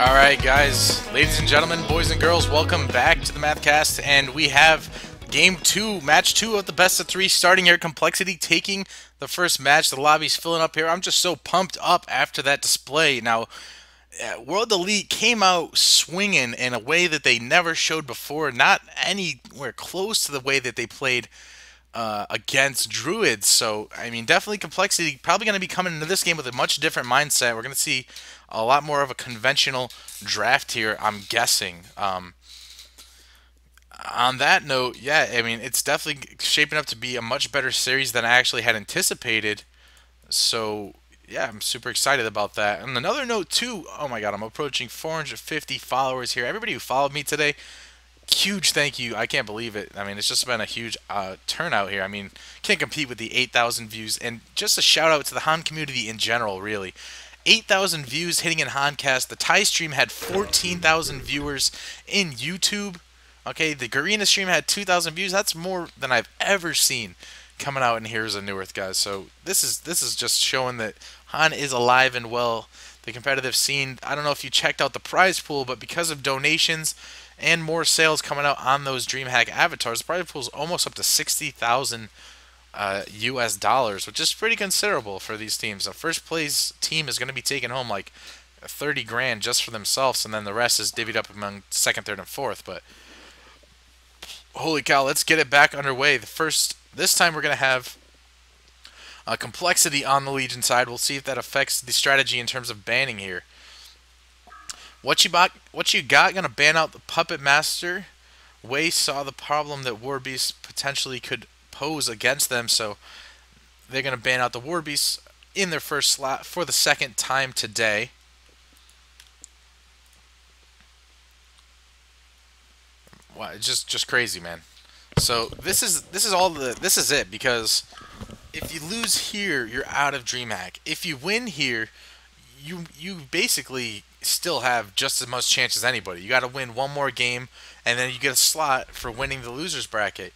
Alright, guys, ladies and gentlemen, boys and girls, welcome back to the Mathcast, and we have Game 2, Match 2 of the best of 3 starting here. Complexity taking the first match. The lobby's filling up here. I'm just so pumped up after that display. Now, World Elite came out swinging in a way that they never showed before, not anywhere close to the way that they played against Druids. So, I mean, definitely Complexity probably going to be coming into this game with a much different mindset. We're going to see a lot more of a conventional draft here, I'm guessing. On that note, yeah, I mean, it's definitely shaping up to be a much better series than I actually had anticipated. So, yeah, I'm super excited about that. And another note, too, oh my god, I'm approaching 450 followers here. Everybody who followed me today, huge thank you. I can't believe it. I mean, it's just been a huge turnout here. I mean, can't compete with the 8,000 views. And just a shout out to the Han community in general, really. 8,000 views hitting in Hancast. The Thai stream had 14,000 viewers in YouTube. Okay, the Garena stream had 2,000 views. That's more than I've ever seen coming out in Heroes of Newerth, guys. So this is just showing that Han is alive and well. The competitive scene. I don't know if you checked out the prize pool, but because of donations and more sales coming out on those Dreamhack avatars, the prize pool is almost up to 60,000 US dollars, which is pretty considerable for these teams. The first place team is going to be taking home like 30 grand just for themselves, and then the rest is divvied up among second, third, and fourth. But holy cow, let's get it back underway. This time we're going to have Complexity on the Legion side. We'll see if that affects the strategy in terms of banning here. What you got? Gonna ban out the Puppet Master. Wei saw the problem that Warbeast potentially could pose against them, so they're gonna ban out the Warbeast in their first slot for the second time today. Wow, it's just crazy, man. So this is it, because if you lose here, you're out of Dreamhack. If you win here, you basically still have just as much chance as anybody. You got to win one more game, and then you get a slot for winning the losers bracket.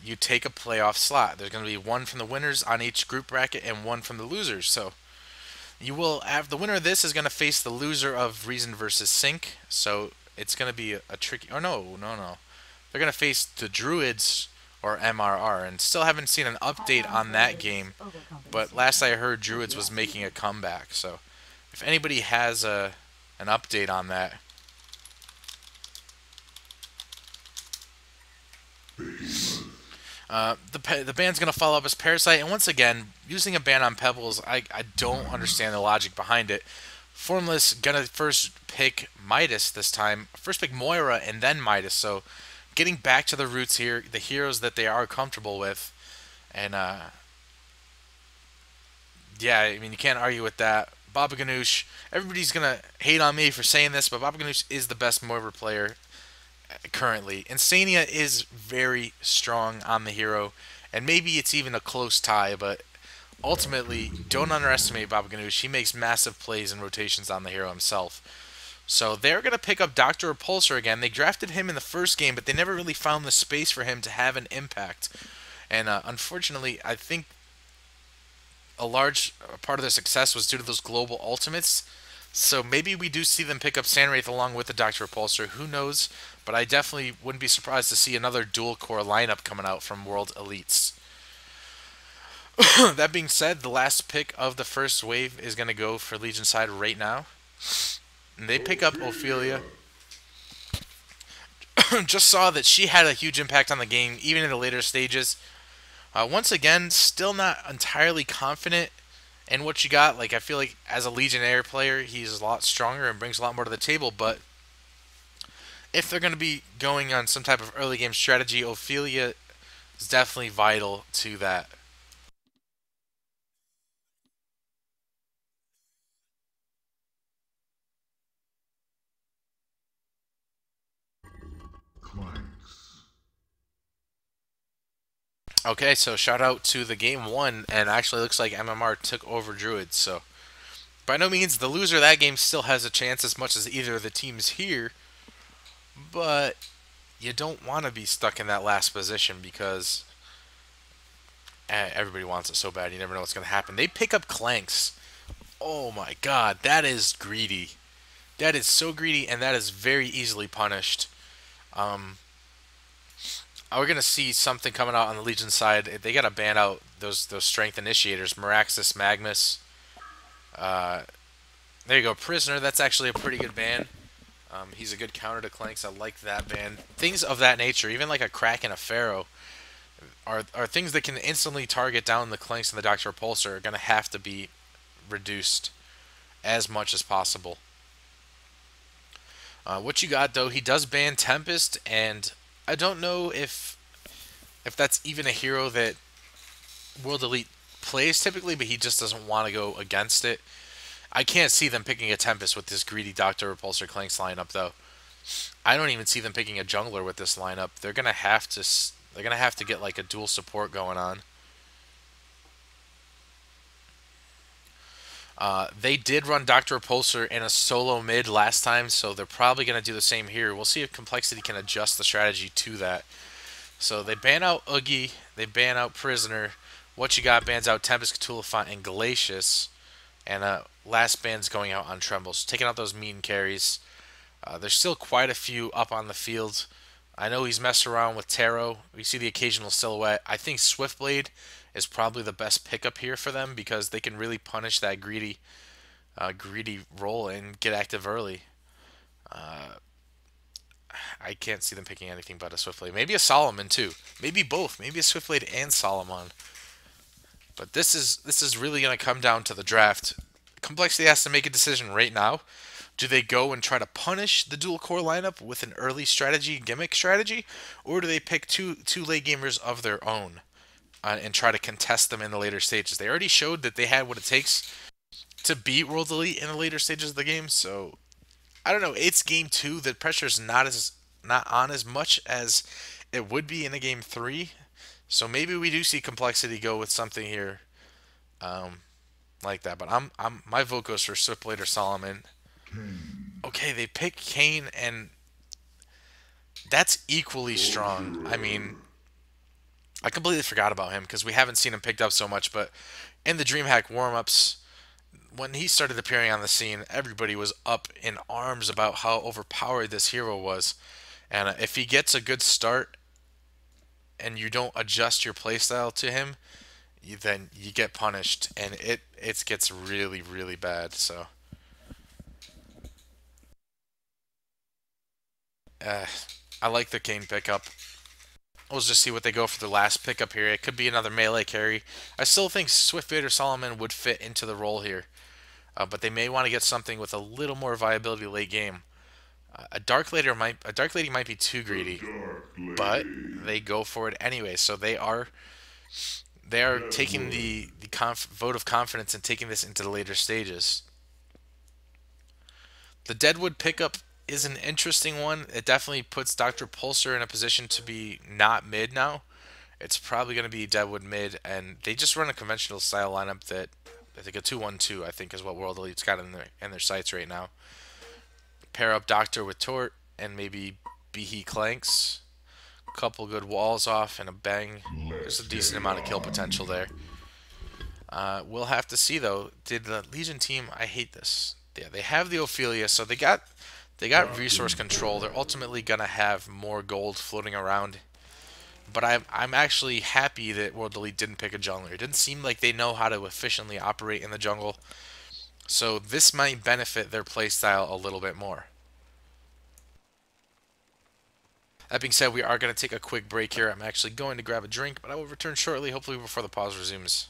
You take a playoff slot. There's going to be one from the winners on each group bracket and one from the losers. So you will have the winner of this is going to face the loser of Reason versus Sync. So it's going to be a tricky. Oh no. They're going to face the Druids or MRR, and still haven't seen an update on that game. But last I heard, Druids was making a comeback. So if anybody has an update on that. The ban's going to follow up as Parasite, and once again, using a ban on Pebbles, I don't understand the logic behind it. Formless going to first pick Midas this time. First pick Moira and then Midas, so getting back to the roots here, the heroes that they are comfortable with. And, yeah, I mean, you can't argue with that. Baba Ganoush, everybody's going to hate on me for saying this, but Baba Ganoush is the best Moira player currently. Insania is very strong on the hero, and maybe it's even a close tie, but ultimately, don't underestimate Baba Ganoush. He makes massive plays and rotations on the hero himself. So they're going to pick up Dr. Repulsor again. They drafted him in the first game, but they never really found the space for him to have an impact. And unfortunately, I think a large part of their success was due to those global ultimates. So maybe we do see them pick up Sandwraith along with the Dr. Repulsor. Who knows? But I definitely wouldn't be surprised to see another dual core lineup coming out from World Elites. That being said, the last pick of the first wave is going to go for Legion side right now. And they pick up Ophelia. Just saw that she had a huge impact on the game, even in the later stages. Once again, still not entirely confident in what you got. Like, I feel like as a Legionnaire player, he's a lot stronger and brings a lot more to the table. But if they're going to be going on some type of early game strategy, Ophelia is definitely vital to that. Okay, so shout out to the game one, and actually looks like MMR took over Druids, so by no means the loser of that game still has a chance as much as either of the teams here, but you don't want to be stuck in that last position because everybody wants it so bad, you never know what's going to happen. They pick up Clanks. Oh my god, that is greedy. That is so greedy, and that is very easily punished. Um, we're gonna see something coming out on the Legion side. They gotta ban out those strength initiators, Meraxis, Magnus. Uh, there you go, Prisoner. That's actually a pretty good ban. He's a good counter to Clanks. I like that ban. Things of that nature, even like a Crack and a Pharaoh, are things that can instantly target down the Clanks and the Doctor Repulsor. Are gonna have to be reduced as much as possible. What you got though? He does ban Tempest, and I don't know if that's even a hero that World Elite plays typically, but he just doesn't want to go against it. I can't see them picking a Tempest with this greedy Doctor Repulsor Clanks lineup though. I don't even see them picking a jungler with this lineup. They're gonna have to get like a dual support going on. They did run Doctor Repulsor in a solo mid last time, so they're probably gonna do the same here. We'll see if Complexity can adjust the strategy to that. So they ban out Oogie, they ban out Prisoner. What you got bans out Tempest, Cthulhu, and Glacius. And last ban's going out on Trembles, taking out those mean carries. There's still quite a few up on the field. I know he's messed around with Taro. We see the occasional silhouette. I think Swiftblade is probably the best pickup here for them because they can really punish that greedy roll and get active early. I can't see them picking anything but a Swiftblade. Maybe a Solomon too. Maybe both. Maybe a Swiftblade and Solomon. But this is really going to come down to the draft. Complexity has to make a decision right now. Do they go and try to punish the dual core lineup with an early strategy, gimmick strategy, or do they pick two late gamers of their own and try to contest them in the later stages? They already showed that they had what it takes to beat World Elite in the later stages of the game, so I don't know. It's game two. The pressure's not on as much as it would be in a game three. So maybe we do see Complexity go with something here, um, like that. But my vote goes for Swiftblade or Solomon. Okay, they pick Kane, and that's equally strong. I mean, I completely forgot about him because we haven't seen him picked up so much. But in the DreamHack warm-ups, when he started appearing on the scene, everybody was up in arms about how overpowered this hero was. And if he gets a good start and you don't adjust your playstyle to him, then you get punished, and it gets really really bad. So uh, I like the Kane pickup. We'll just see what they go for the last pickup here. It could be another melee carry. I still think Swiftbait or Solomon would fit into the role here, but they may want to get something with a little more viability late game. A Dark Lady might be too greedy, but they go for it anyway. So they are taking the vote of confidence and taking this into the later stages. The Deadwood pickup is an interesting one. It definitely puts Dr. Pulsar in a position to be not mid now. It's probably going to be Deadwood mid, and they just run a conventional style lineup that I think a 2-1-2 I think is what World Elite's got in their sights right now. Pair up Doctor with Tort and maybe Behe Clanks. Couple good walls off and a bang. There's a decent amount of kill potential there. We'll have to see though. Did the Legion team? I hate this. Yeah, they have the Ophelia, so they got resource control. They're ultimately gonna have more gold floating around. But I'm actually happy that World Elite didn't pick a jungler. It didn't seem like they know how to efficiently operate in the jungle. So this might benefit their playstyle a little bit more. That being said, we are going to take a quick break here. I'm actually going to grab a drink, but I will return shortly, hopefully before the pause resumes.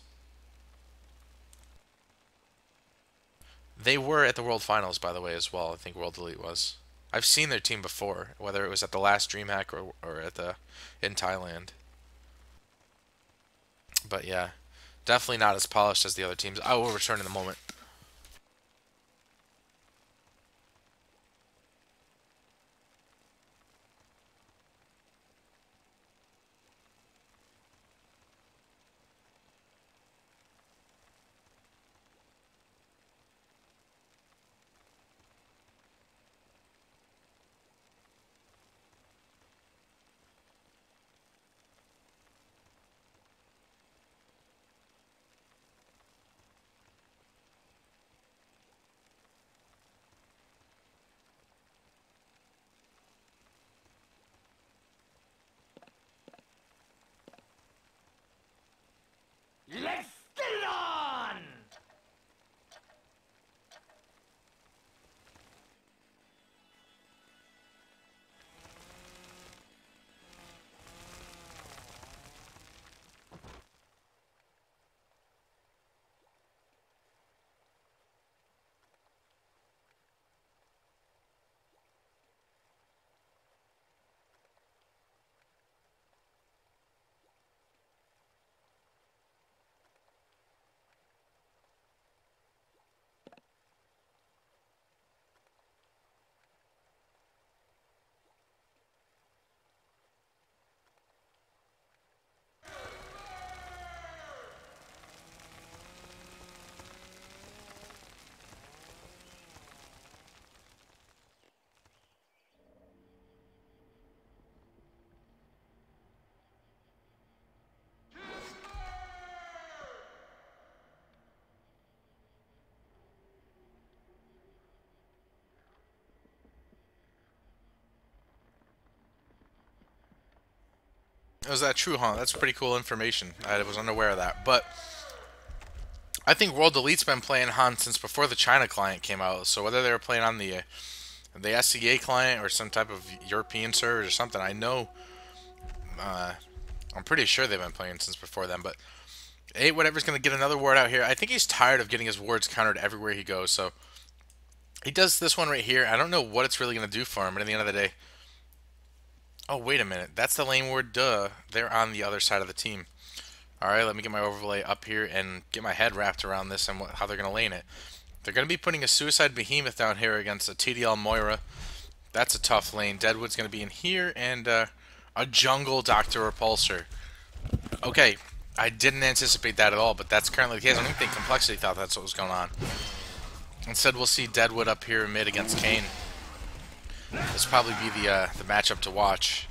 They were at the World Finals, by the way, as well. I think World Elite was. I've seen their team before, whether it was at the last DreamHack or in Thailand. But yeah, definitely not as polished as the other teams. I will return in a moment. Was that true, huh? That's pretty cool information. I was unaware of that. But I think World Elite's been playing Han since before the China client came out. So whether they were playing on the SCA client or some type of European server or something, I know. Uh, I'm pretty sure they've been playing since before then. But hey, whatever's gonna get another ward out here. I think he's tired of getting his wards countered everywhere he goes. So he does this one right here. I don't know what it's really gonna do for him. But at the end of the day, oh wait a minute, that's the lane ward. Duh, they're on the other side of the team. All right, let me get my overlay up here and get my head wrapped around this and how they're gonna lane it. They're going to be putting a Suicide Behemoth down here against a TDL Moira. That's a tough lane. Deadwood's going to be in here, and a Jungle Dr. Repulsor. Okay, I didn't anticipate that at all, but that's currently the case. I don't think Complexity thought that's what was going on. Instead, we'll see Deadwood up here mid against Kayn. This will probably be the matchup to watch.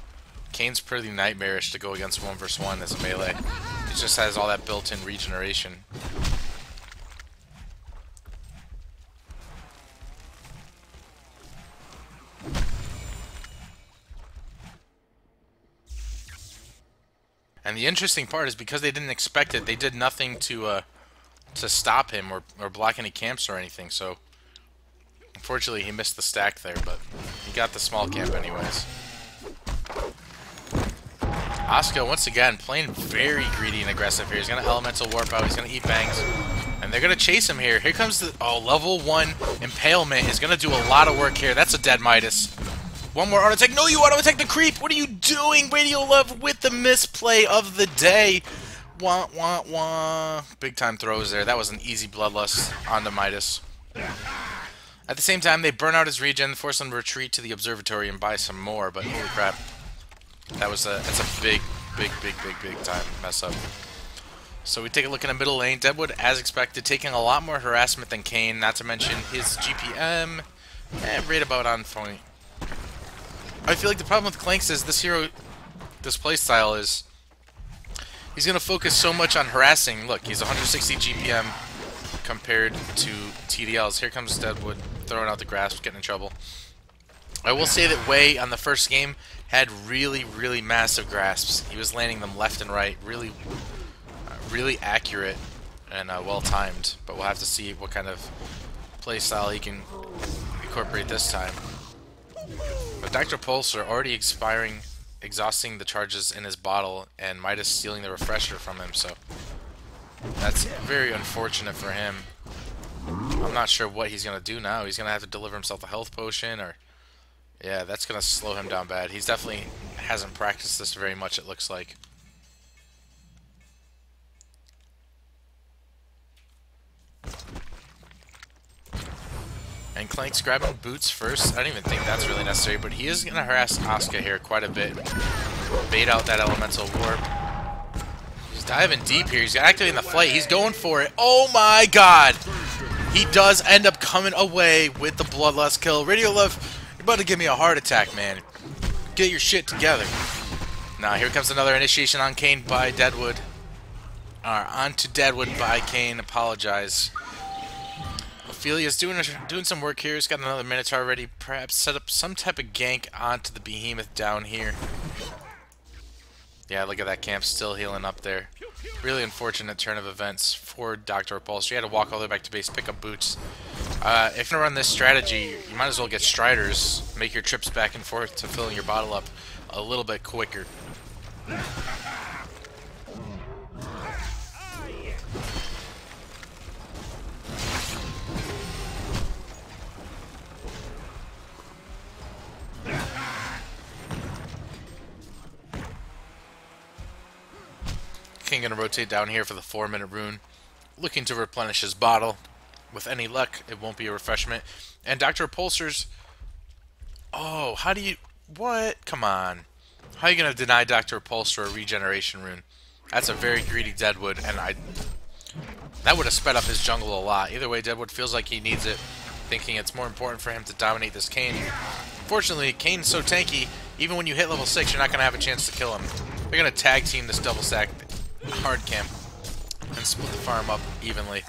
Kayn's pretty nightmarish to go against 1 versus 1 as a melee. It just has all that built-in regeneration. And the interesting part is because they didn't expect it, they did nothing to stop him or block any camps or anything. So unfortunately, he missed the stack there, but he got the small camp anyways. Asuka once again playing very greedy and aggressive here. He's gonna elemental warp out. He's gonna eat bangs, and they're gonna chase him here. Here comes the level 1 impalement is gonna do a lot of work here. That's a dead Midas. One more auto attack. No, you auto attack the creep. What are you doing? Radio Love with the misplay of the day. Wah, wah, wah. Big time throws there. That was an easy bloodlust on the Midas. At the same time, they burn out his regen, force him to retreat to the observatory and buy some more. But holy crap, that's a big time mess up. So we take a look in the middle lane. Deadwood, as expected, taking a lot more harassment than Kayn. Not to mention his GPM, right about on point. I feel like the problem with Clanks is this playstyle is he's going to focus so much on harassing. Look, he's 160 GPM compared to TDLs. Here comes Deadwood throwing out the grasp, getting in trouble. I will say that Wei on the first game had really massive grasps. He was landing them left and right, really accurate and well timed. But we'll have to see what kind of playstyle he can incorporate this time. But Dr. Repulsor already exhausting the charges in his bottle, and Midas stealing the refresher from him, so that's very unfortunate for him. I'm not sure what he's going to do now. He's going to have to deliver himself a health potion, or... yeah, that's going to slow him down bad. He's definitely hasn't practiced this very much, it looks like. And Clank's grabbing boots first. I don't even think that's really necessary, but he is going to harass Asuka here quite a bit. Bait out that elemental warp. He's diving deep here. He's activating the flight. He's going for it. Oh my god! He does end up coming away with the bloodlust kill. Radio Love, you're about to give me a heart attack, man. Get your shit together. Now here comes another initiation on Kayn by Deadwood. On to Deadwood by Kayn. Apologize. Ophelia's doing some work here. He's got another Minotaur ready. Perhaps set up some type of gank onto the Behemoth down here. Yeah, look at that camp still healing up there. Really unfortunate turn of events for Dr. Repulsor. You had to walk all the way back to base, pick up boots. If you're going to run this strategy, you might as well get Striders. Make your trips back and forth to filling your bottle up a little bit quicker. King gonna rotate down here for the 4-minute rune, looking to replenish his bottle. With any luck, it won't be a refreshment. And Dr. Repulsor's... oh, how do you... what? Come on. How are you gonna deny Dr. Repulsor a regeneration rune? That's a very greedy Deadwood, and that would have sped up his jungle a lot. Either way, Deadwood feels like he needs it, thinking it's more important for him to dominate this Kayn. Unfortunately, Kayn's so tanky, even when you hit level 6, you're not gonna have a chance to kill him. They're gonna tag team this double stack hard camp and split the farm up evenly.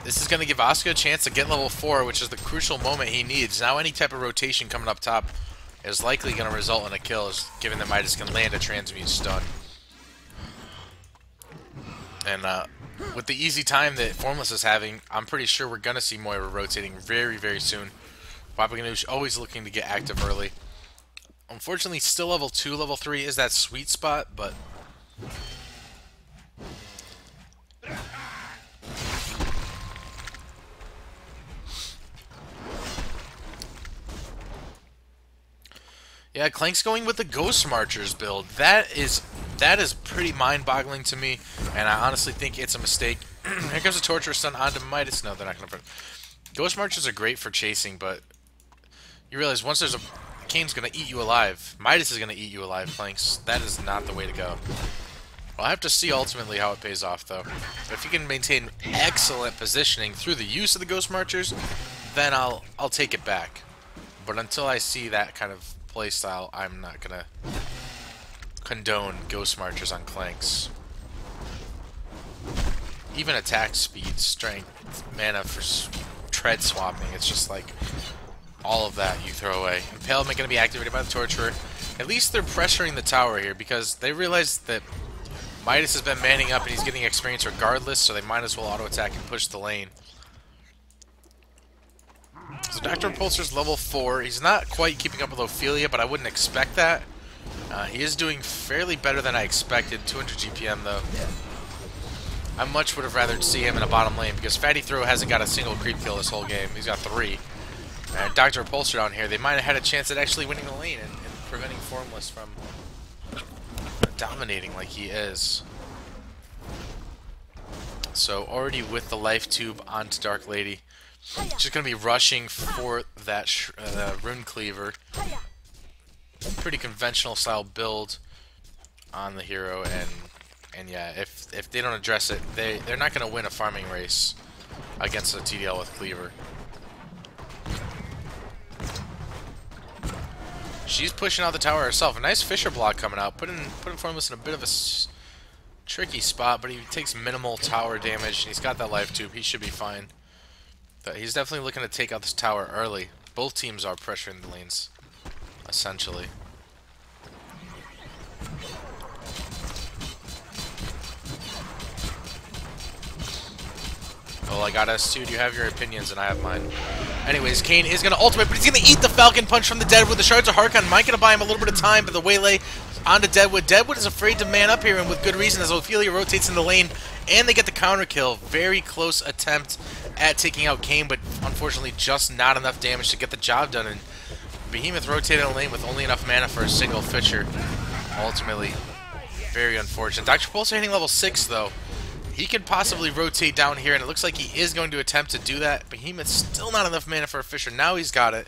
This is going to give Asuka a chance to get level 4, which is the crucial moment he needs. Now any type of rotation coming up top is likely going to result in a kill, given that Midas can land a transmute stun. And with the easy time that Formless is having, I'm pretty sure we're going to see Moira rotating very, very soon. Papa Ganoush always looking to get active early. Unfortunately, still level 2, level 3 is that sweet spot, but... Yeah, Clank's going with the Ghost Marchers build. That is pretty mind-boggling to me, and I honestly think it's a mistake. Here comes a Torture Stun onto Midas. No, they're not going to... Ghost Marchers are great for chasing, but you realize once there's a... Kane's going to eat you alive. Midas is going to eat you alive, Clanks. That is not the way to go. We'll have to see ultimately how it pays off, though. If you can maintain excellent positioning through the use of the Ghost Marchers, then I'll take it back. But until I see that kind of playstyle, I'm not going to condone Ghost Marchers on Clanks. Even attack speed, strength, mana for tread swapping, it's just like all of that you throw away. Impalement going to be activated by the Torturer. At least they're pressuring the tower here because they realize that Midas has been manning up and he's getting experience regardless, so they might as well auto-attack and push the lane. So Dr. Repulsor's level 4. He's not quite keeping up with Ophelia, but I wouldn't expect that. He is doing fairly better than I expected. 200 GPM, though. I much would have rather see him in a bottom lane, because Fatty Throw hasn't got a single creep kill this whole game. He's got 3. And Dr. Repulsor down here, they might have had a chance at actually winning the lane and preventing Formless from dominating like he is. So already with the life tube onto Dark Lady. She's going to be rushing for that Rune Cleaver. Pretty conventional style build on the hero, and yeah, if they don't address it, they're not going to win a farming race against a TDL with Cleaver. She's pushing out the tower herself. A nice Fisher block coming out, putting Formless in a bit of a tricky spot, but he takes minimal tower damage, and he's got that life tube. He should be fine. But he's definitely looking to take out this tower early. Both teams are pressuring the lanes, essentially. Well, I got S2. You have your opinions, and I have mine. Anyways, Kane is going to ultimate, but he's going to eat the Falcon Punch from the Deadwood. The Shards of Harkon might going to buy him a little bit of time, but the Waylay onto Deadwood. Deadwood is afraid to man up here, and with good reason, as Ophelia rotates in the lane, and they get the counter kill. Very close attempt at taking out Kane, but unfortunately just not enough damage to get the job done. And Behemoth rotated in the lane with only enough mana for a single Fisher. Ultimately, very unfortunate. Dr. Repulsor hitting level 6, though. He could possibly rotate down here, and it looks like he is going to attempt to do that. Behemoth's still not enough mana for a Fisher. Now he's got it.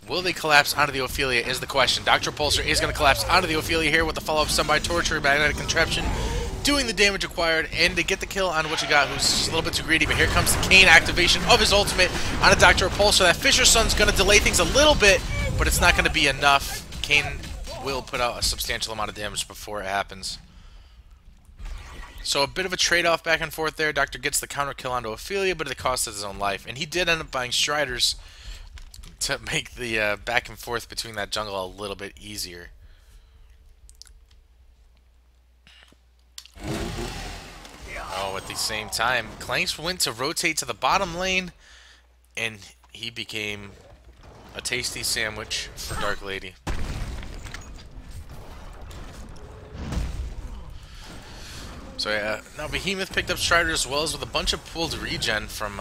Will they collapse onto the Ophelia is the question. Dr. Repulsor is going to collapse onto the Ophelia here with the follow-up stun by Torture, Magnetic Contraption, doing the damage required, and to get the kill on what you got, who's just a little bit too greedy. But here comes the Kane activation of his ultimate on a Dr. Repulsor. That Fisher Sun's going to delay things a little bit, but it's not going to be enough. Kane will put out a substantial amount of damage before it happens. So a bit of a trade-off back and forth there. Doctor gets the counter kill onto Ophelia, but at the cost of his own life. And he did end up buying Striders to make the back and forth between that jungle a little bit easier. Oh, at the same time, Clanks went to rotate to the bottom lane, and he became a tasty sandwich for Dark Lady. So yeah, now Behemoth picked up Strider as well as with a bunch of pooled regen from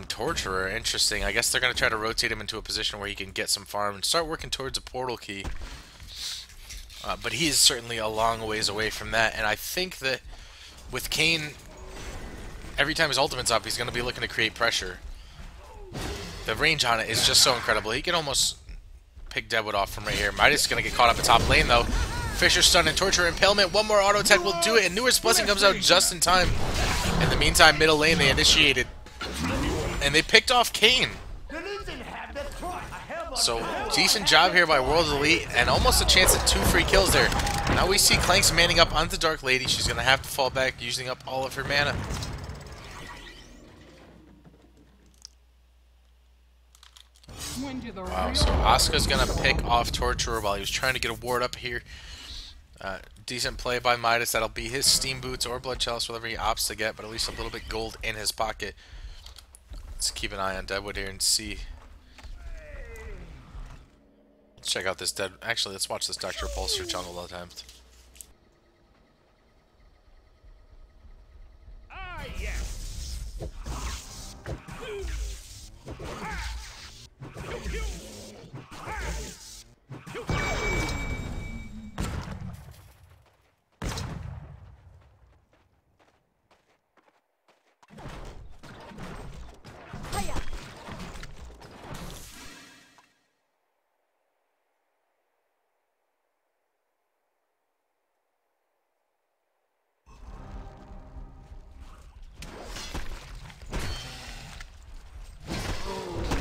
Torturer. Interesting. I guess they're going to try to rotate him into a position where he can get some farm and start working towards a portal key. But he is certainly a long ways away from that, and I think that with Kane, every time his ultimate's up, he's going to be looking to create pressure. The range on it is just so incredible. He can almost pick Deadwood off from right here. Midas is going to get caught up in top lane, though. Fisher Stun and Torture Impalement. One more auto attack will do it, and Newer's Blessing comes out just in time. In the meantime, middle lane, they initiated, and they picked off Kane. So, decent job here by World Elite, and almost a chance at 2 free kills there. Now we see Clanks manning up onto Dark Lady. She's going to have to fall back, using up all of her mana. Wow, so Asuka's gonna pick off Torturer while he was trying to get a ward up here. Decent play by Midas. That'll be his Steam Boots or Blood Chalice, whatever he opts to get, but at least a little bit gold in his pocket. Let's keep an eye on Deadwood here and see. Let's check out this dead. Actually, let's watch this Dr. Repulsor jungle attempt.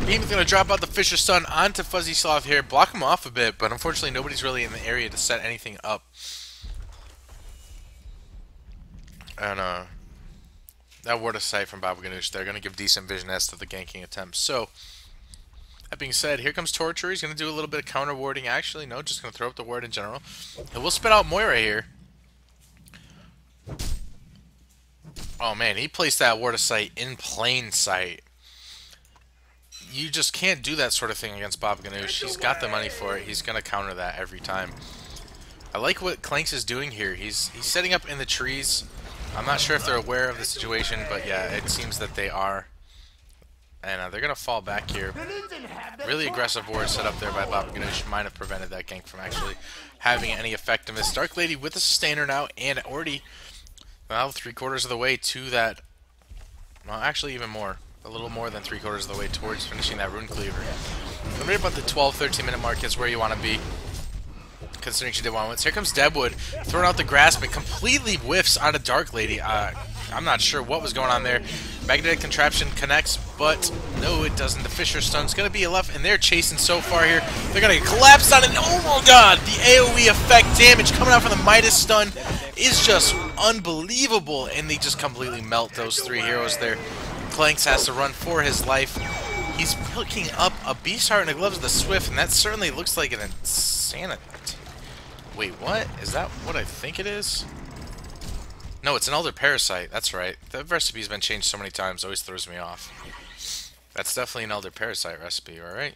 Beam's going to drop out the Fisher Stun onto Fuzzy Sloth here, block him off a bit, but unfortunately nobody's really in the area to set anything up. And that Ward of Sight from Baba Ganoush, they're going to give decent vision as to the ganking attempt. So, that being said, here comes Torture. He's going to do a little bit of counter warding. Actually, no, just going to throw up the ward in general. And we'll spit out Moira here. Oh man, he placed that Ward of Sight in plain sight. You just can't do that sort of thing against Baba Ganoush. He's got the money for it. He's going to counter that every time. I like what Clanks is doing here. He's setting up in the trees. I'm not sure if they're aware of the situation, but yeah, it seems that they are. And they're going to fall back here. Really aggressive ward set up there by Baba Ganoush. Might have prevented that gank from actually having any effectiveness. Dark Lady with a sustainer now, and already, well, 3/4 of the way to that. Well, actually even more. A little more than 3/4 of the way towards finishing that Rune Cleaver. And right about the 12-13 minute mark is where you want to be, considering she did 1 wins. Here comes Deadwood, throwing out the grasp, but completely whiffs onto Dark Lady. I'm not sure what was going on there. Magnetic Contraption connects, but no, it doesn't. The Fisher Stun's going to be left, and they're chasing so far here. They're going to collapse on it. Oh my god, the AoE effect damage coming out from the Midas Stun is just unbelievable, and they just completely melt those three heroes there. Clanks has to run for his life. He's picking up a Beast Heart and a Gloves of the Swift, and that certainly looks like an insanity. Wait, what? Is that what I think it is? No, it's an Elder Parasite. That's right. The recipe's been changed so many times, it always throws me off. That's definitely an Elder Parasite recipe, alright?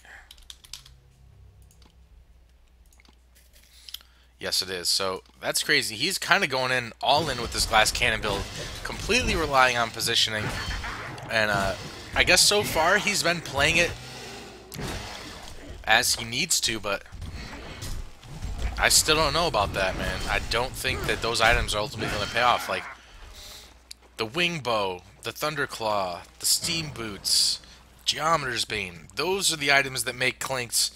Yes, it is. So, that's crazy. He's kind of going in all in with this Glass Cannon build, completely relying on positioning. And I guess so far he's been playing it as he needs to, but I still don't know about that, man. I don't think that those items are ultimately going to pay off. Like the Wing Bow, the Thunderclaw, the Steam Boots, Geometer's Bane. Those are the items that make Clanks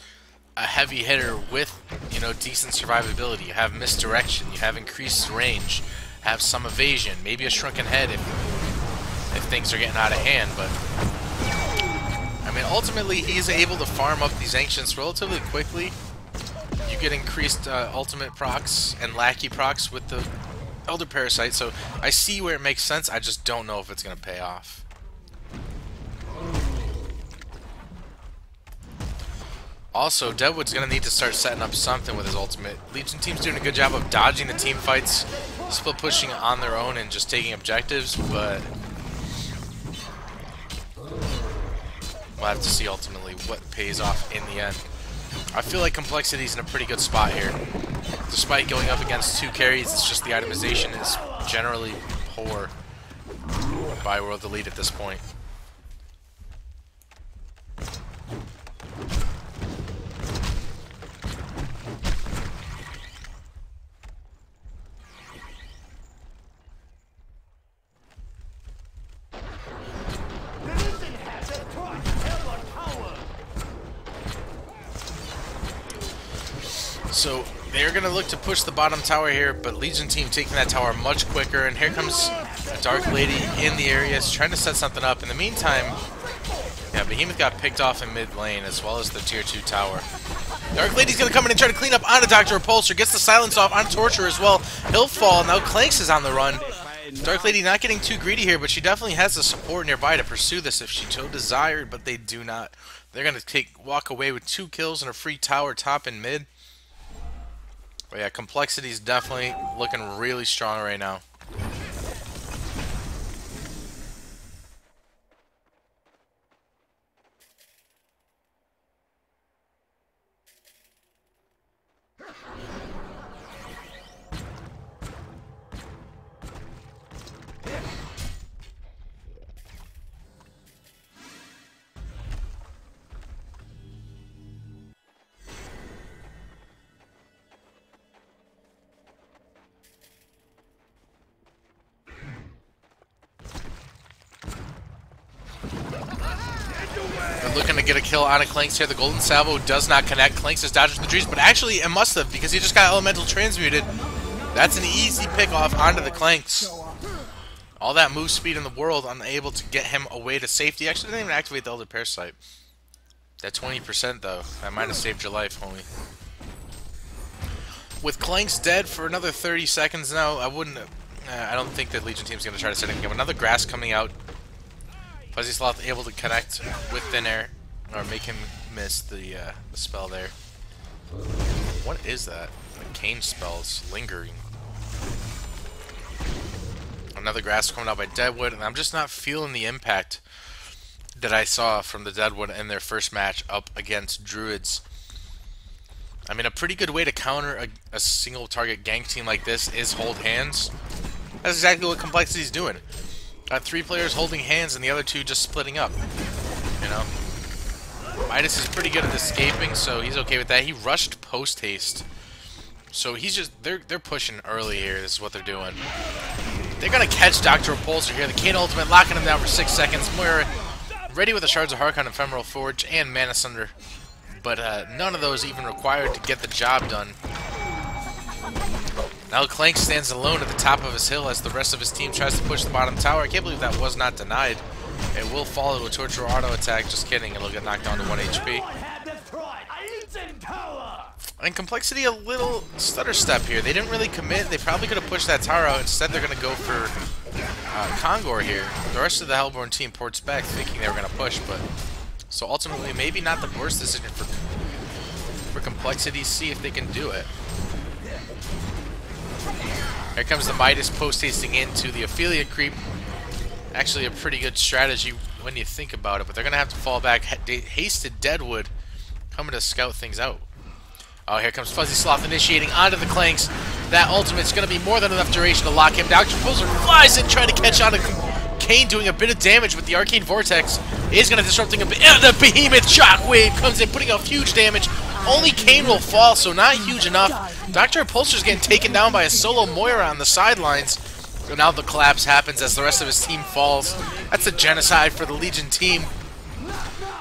a heavy hitter with, you know, decent survivability. You have misdirection, you have increased range, have some evasion, maybe a shrunken head if things are getting out of hand, but I mean, ultimately he's able to farm up these Ancients relatively quickly. You get increased ultimate procs and lackey procs with the Elder Parasite, so I see where it makes sense. I just don't know if it's going to pay off. Also, Deadwood's going to need to start setting up something with his ultimate. Legion team's doing a good job of dodging the team fights, split pushing on their own and just taking objectives, but we'll have to see ultimately what pays off in the end. I feel like Complexity's in a pretty good spot here. Despite going up against 2 carries, it's just the itemization is generally poor by World Elite at this point. So they're going to look to push the bottom tower here, but Legion team taking that tower much quicker, and here comes a Dark Lady in the area, trying to set something up. In the meantime, yeah, Behemoth got picked off in mid lane, as well as the tier 2 tower. Dark Lady's going to come in and try to clean up onto Dr. Repulsor, gets the silence off on Torture as well. He'll fall, now Clanks is on the run. Dark Lady not getting too greedy here, but she definitely has the support nearby to pursue this if she so desired, but they do not. they're going to walk away with 2 kills and a free tower top and mid. But yeah, complexity is definitely looking really strong right now. They're looking to get a kill on a Clanks here. The Golden Salvo does not connect. Clanks is dodging the trees, but actually it must have because he just got elemental transmuted. That's an easy pick off onto the Clanks. All that move speed in the world, unable to get him away to safety. Actually didn't even activate the Elder Parasite. That 20% though, that might have saved your life, homie. With Clanks dead for another 30 seconds now, I don't think that Legion team's gonna try to set anything up. Another grass coming out. Fuzzy Sloth able to connect with Thin Air, or make him miss the spell there. What is that? The Cane spells lingering. Another grass coming out by Deadwood, and I'm just not feeling the impact that I saw from the Deadwood in their first match up against Druids. I mean, a pretty good way to counter a single target gank team like this is hold hands. That's exactly what Complexity's doing. Got 3 players holding hands and the other 2 just splitting up. You know? Midas is pretty good at escaping, so he's okay with that. He rushed post haste. So he's just they're pushing early here. This is what they're doing. They're gonna catch Dr. Repulsor here. The Kane ultimate locking him down for 6 seconds. Moira ready with the Shards of Harkon, Ephemeral Forge, and Mana Sunder. But none of those even required to get the job done. Now Clank stands alone at the top of his hill as the rest of his team tries to push the bottom tower. I can't believe that was not denied. It will follow to a Torture Auto attack. Just kidding. It'll get knocked down to 1 HP. And Complexity a little stutter step here. They didn't really commit. They probably could have pushed that tower out. Instead, they're going to go for Kongor here. The rest of the Hellborn team ports back thinking they were going to push, but... So ultimately, maybe not the worst decision for Complexity. See if they can do it. Here comes the Midas post-hasting into the Ophelia creep. Actually a pretty good strategy when you think about it, but they're going to have to fall back. Hasted Deadwood coming to scout things out. Oh, here comes Fuzzy Sloth initiating onto the Clanks. That ultimate's going to be more than enough duration to lock him. Dr. Repulsor flies in trying to catch on to Kane, doing a bit of damage with the Arcane Vortex. Is going to disrupting a bit. The Behemoth Shockwave comes in, putting out huge damage. Only Kane will fall, so not huge enough. Dr. Repulsor's getting taken down by a solo Moira on the sidelines. So now the collapse happens as the rest of his team falls. That's a genocide for the Legion team.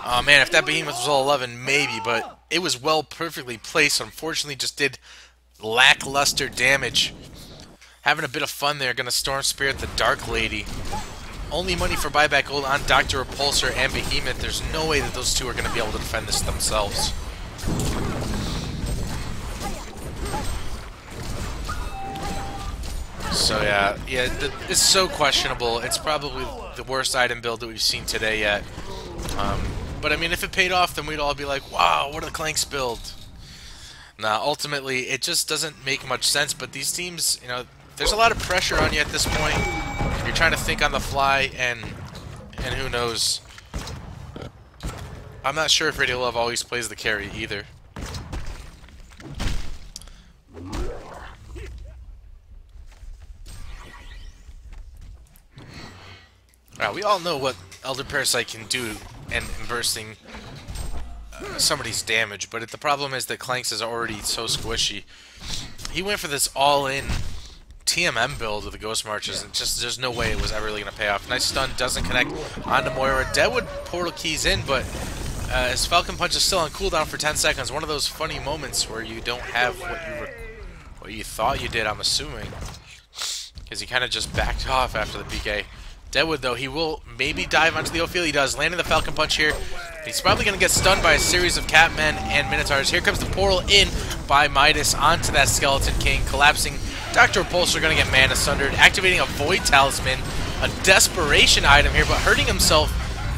Oh man, if that Behemoth was all 11, maybe, but it was well perfectly placed. Unfortunately, just did lackluster damage. Having a bit of fun there, gonna Storm Spirit the Dark Lady. Only money for buyback gold on Dr. Repulsor and Behemoth. There's no way that those two are gonna be able to defend this themselves. So yeah, it's so questionable. It's probably the worst item build that we've seen today yet. But I mean, if it paid off, then we'd all be like, wow, what are the Clanks build? Nah, ultimately, it just doesn't make much sense. But these teams, you know, there's a lot of pressure on you at this point. You're trying to think on the fly, and who knows. I'm not sure if Radio Love always plays the carry either. We all know what Elder Parasite can do in bursting somebody's damage, but the problem is that Clanks is already so squishy. He went for this all-in TMM build with the Ghost Marches, and just there's no way it was ever really going to pay off. Nice stun, doesn't connect onto Moira. Deadwood portal keys in, but his Falcon Punch is still on cooldown for 10 seconds. One of those funny moments where you don't have what you thought you did, I'm assuming, because he kind of just backed off after the PK. Deadwood, though, he will maybe dive onto the Ophelia. He does, landing the Falcon Punch here. He's probably going to get stunned by a series of Catmen and Minotaurs. Here comes the portal in by Midas onto that Skeleton King, collapsing. Dr. Repulsor going to get Mana Sundered, activating a Void Talisman, a desperation item here, but hurting himself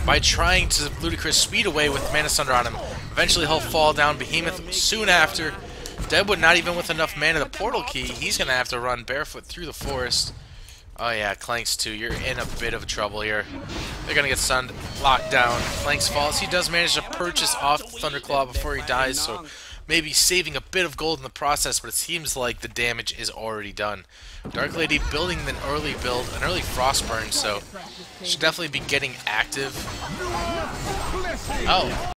by trying to ludicrous speed away with Mana Sunder on him. Eventually he'll fall down. Behemoth soon after. Deadwood not even with enough mana to portal key. He's going to have to run barefoot through the forest. Oh yeah, Clanks too. You're in a bit of trouble here. They're going to get stunned, locked down. Clanks falls. He does manage to purchase off the Thunderclaw before he dies, so maybe saving a bit of gold in the process, but it seems like the damage is already done. Dark Lady building an early build, an early Frostburn, so should definitely be getting active. Oh,